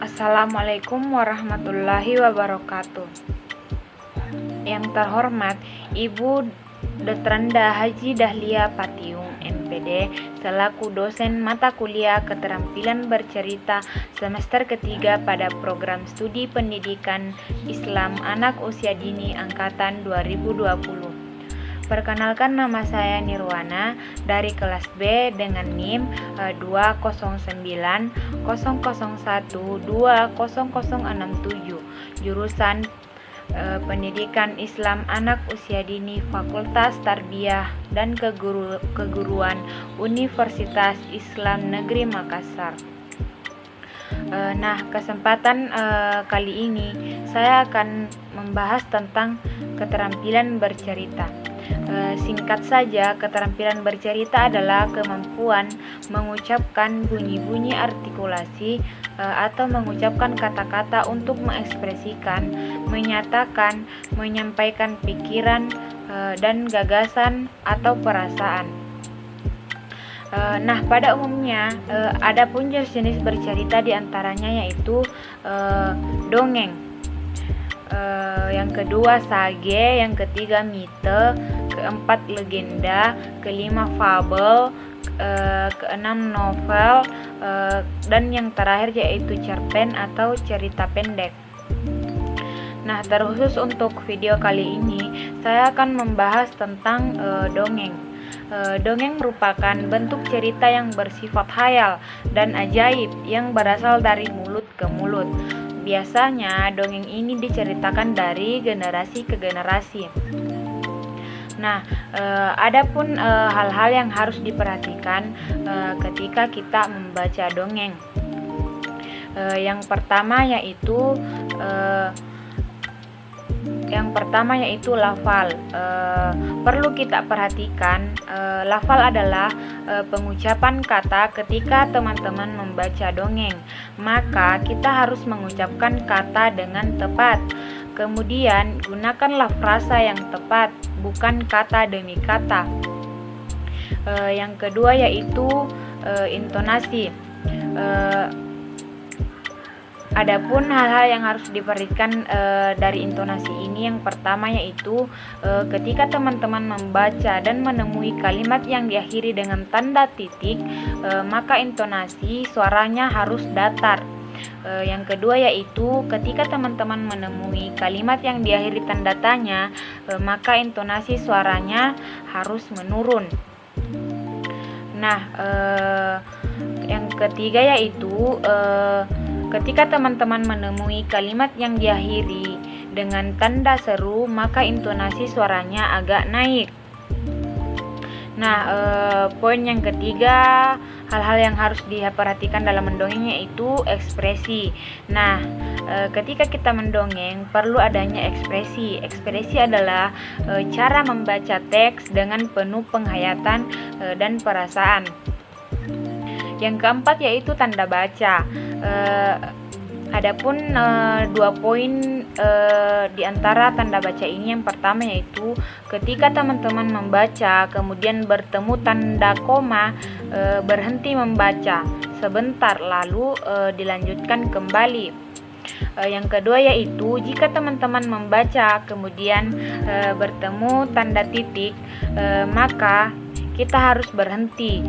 Assalamualaikum warahmatullahi wabarakatuh. Yang terhormat Ibu Detranda Haji Dahlia Patiung, MPD, selaku dosen mata kuliah Keterampilan Bercerita semester ketiga pada program studi pendidikan Islam anak usia dini angkatan 2020. Perkenalkan, nama saya Nirwana dari kelas B dengan NIM 20900120067, jurusan Pendidikan Islam Anak Usia Dini, Fakultas Tarbiyah dan Keguruan, Universitas Islam Negeri Makassar. Kesempatan kali ini saya akan membahas tentang keterampilan bercerita. Singkat saja, keterampilan bercerita adalah kemampuan mengucapkan bunyi-bunyi artikulasi atau mengucapkan kata-kata untuk mengekspresikan, menyatakan, menyampaikan pikiran dan gagasan atau perasaan. Pada umumnya ada pun jenis bercerita diantaranya yaitu dongeng, yang kedua sage, yang ketiga mite, keempat legenda, kelima fabel, keenam novel, dan yang terakhir yaitu cerpen atau cerita pendek. Terkhusus untuk video kali ini saya akan membahas tentang dongeng. Dongeng merupakan bentuk cerita yang bersifat khayal dan ajaib yang berasal dari mulut ke mulut. Biasanya dongeng ini diceritakan dari generasi ke generasi. Adapun hal-hal yang harus diperhatikan ketika kita membaca dongeng. Yang pertama yaitu lafal. Perlu kita perhatikan, lafal adalah pengucapan kata ketika teman-teman membaca dongeng. Maka kita harus mengucapkan kata dengan tepat. Kemudian gunakanlah frasa yang tepat, bukan kata demi kata. Yang kedua yaitu intonasi. Adapun hal-hal yang harus diperhatikan dari intonasi ini, yang pertama yaitu ketika teman-teman membaca dan menemui kalimat yang diakhiri dengan tanda titik, maka intonasi suaranya harus datar. Yang kedua yaitu ketika teman-teman menemui kalimat yang diakhiri tanda tanya, maka intonasi suaranya harus menurun. Yang ketiga yaitu ketika teman-teman menemui kalimat yang diakhiri dengan tanda seru, maka intonasi suaranya agak naik. Poin yang ketiga, hal-hal yang harus diperhatikan dalam mendongeng yaitu ekspresi. Ketika kita mendongeng perlu adanya ekspresi. Ekspresi adalah cara membaca teks dengan penuh penghayatan dan perasaan. Yang keempat yaitu tanda baca. Adapun 2 poin di antara tanda baca ini, yang pertama yaitu ketika teman-teman membaca kemudian bertemu tanda koma, berhenti membaca sebentar lalu dilanjutkan kembali. Yang kedua yaitu jika teman-teman membaca kemudian bertemu tanda titik, maka kita harus berhenti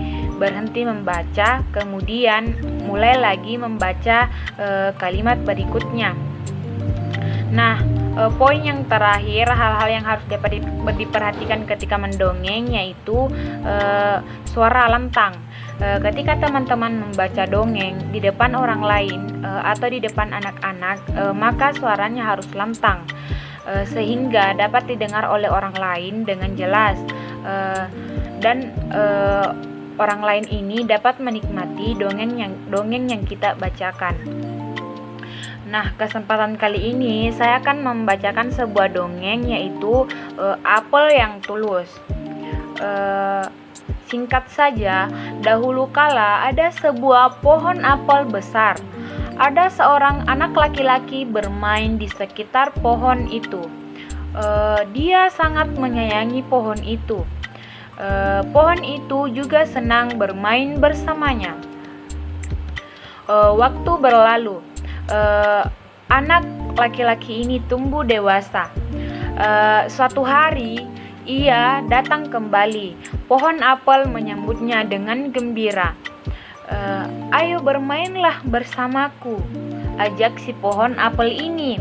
membaca, kemudian mulai lagi membaca kalimat berikutnya. Poin yang terakhir, hal-hal yang harus diperhatikan ketika mendongeng yaitu suara lantang. Ketika teman-teman membaca dongeng di depan orang lain atau di depan anak-anak, maka suaranya harus lantang sehingga dapat didengar oleh orang lain dengan jelas, dan orang lain ini dapat menikmati dongeng yang kita bacakan. Kesempatan kali ini saya akan membacakan sebuah dongeng yaitu Apel yang Tulus. Singkat saja, dahulu kala ada sebuah pohon apel besar. Ada seorang anak laki-laki bermain di sekitar pohon itu. Dia sangat menyayangi pohon itu. Pohon itu juga senang bermain bersamanya. Waktu berlalu. anak laki-laki ini tumbuh dewasa. Suatu hari ia datang kembali. Pohon apel menyambutnya dengan gembira. Ayo bermainlah bersamaku, ajak si pohon apel ini.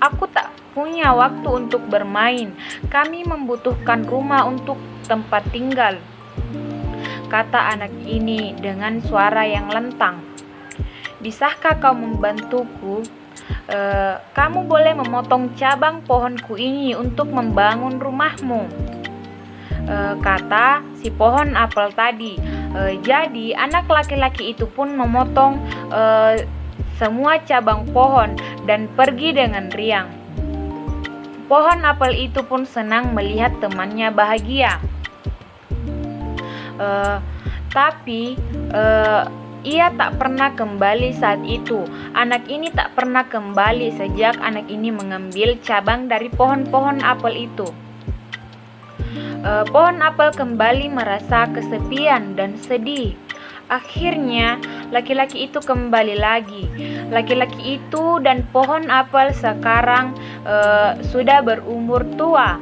Aku tak punya waktu untuk bermain. Kami membutuhkan rumah untuk tempat tinggal, kata anak ini dengan suara yang lantang. Bisakah kau membantuku? Kamu boleh memotong cabang pohonku ini untuk membangun rumahmu, kata si pohon apel tadi. Jadi anak laki-laki itu pun memotong semua cabang pohon dan pergi dengan riang. Pohon apel itu pun senang melihat temannya bahagia. Tapi ia tak pernah kembali saat itu. Anak ini tak pernah kembali sejak anak ini mengambil cabang dari pohon-pohon apel itu. Pohon apel kembali merasa kesepian dan sedih. Akhirnya laki-laki itu kembali lagi. Laki-laki itu dan pohon apel sekarang sudah berumur tua.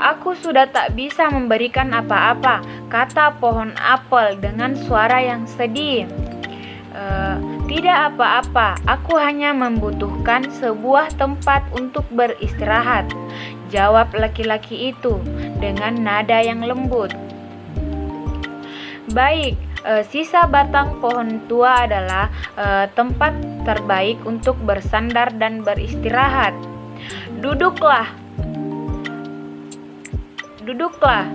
Aku sudah tak bisa memberikan apa-apa, kata pohon apel dengan suara yang sedih. Tidak apa-apa, aku hanya membutuhkan sebuah tempat untuk beristirahat, jawab laki-laki itu dengan nada yang lembut. Baik, sisa batang pohon tua adalah tempat terbaik untuk bersandar dan beristirahat. Duduklah,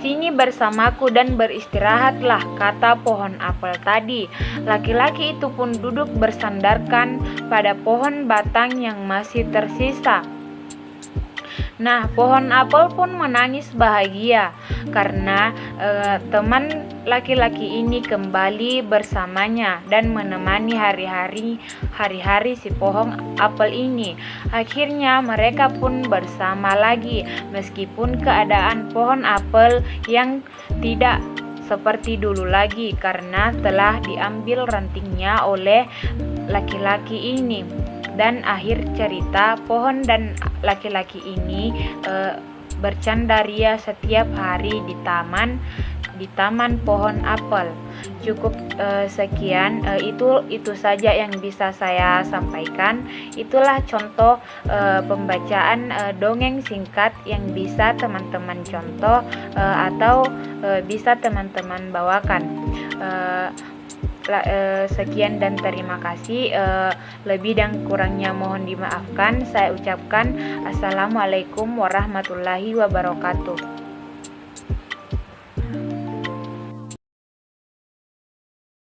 sini bersamaku dan beristirahatlah, kata pohon apel tadi. Laki-laki itu pun duduk bersandarkan pada pohon batang yang masih tersisa. Nah, pohon apel pun menangis bahagia karena teman laki-laki ini kembali bersamanya dan menemani hari-hari si pohon apel ini. Akhirnya mereka pun bersama lagi meskipun keadaan pohon apel yang tidak seperti dulu lagi karena telah diambil rantingnya oleh laki-laki ini. Dan akhir cerita, pohon dan laki-laki ini bercanda ria setiap hari di taman pohon apel. Cukup sekian, itu saja yang bisa saya sampaikan. Itulah contoh pembacaan dongeng singkat yang bisa teman-teman contoh atau bisa teman-teman bawakan. Sekian dan terima kasih. Lebih dan kurangnya mohon dimaafkan. Saya ucapkan assalamualaikum warahmatullahi wabarakatuh.